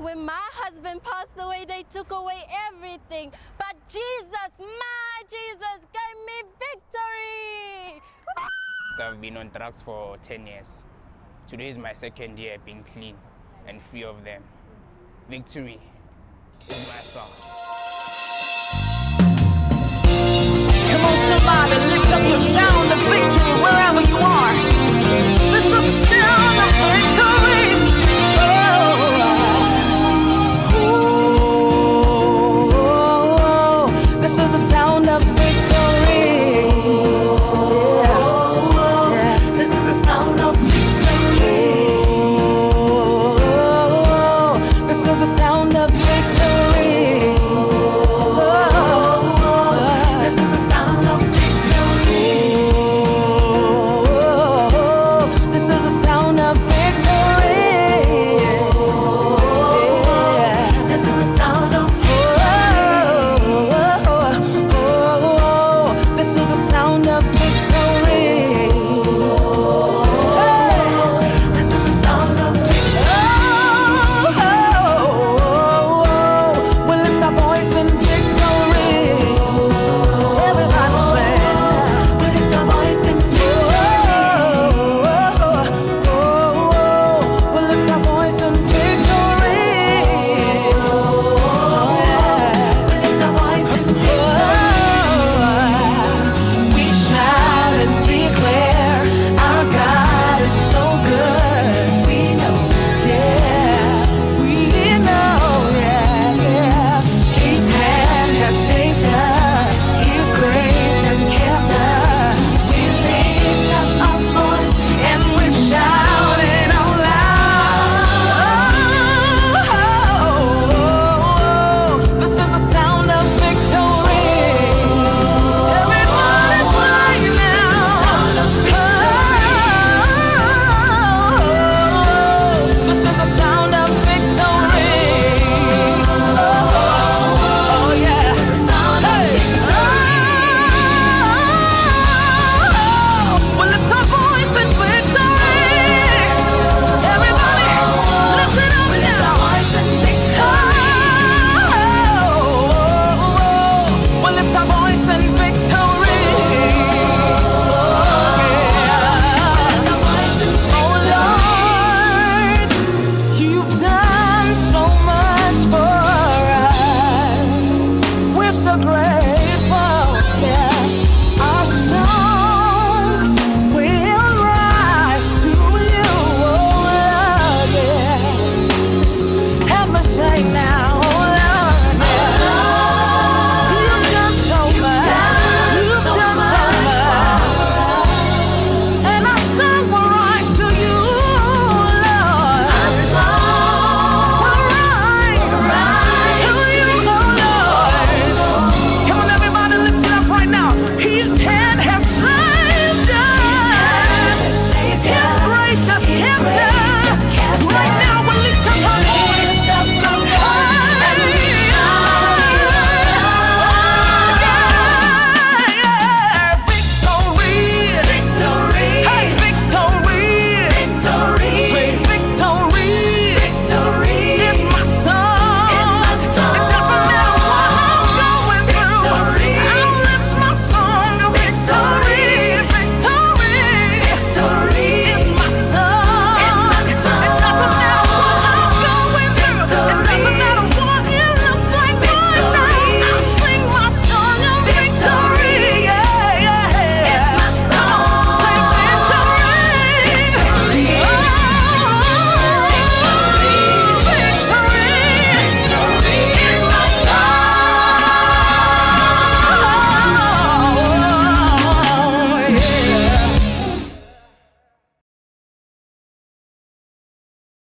When my husband passed away, they took away everything. But Jesus, my Jesus, gave me victory. I've been on drugs for 10 years. Today is my second year being clean and free of them. Victory is my song. Come on, somebody, lift up your sound.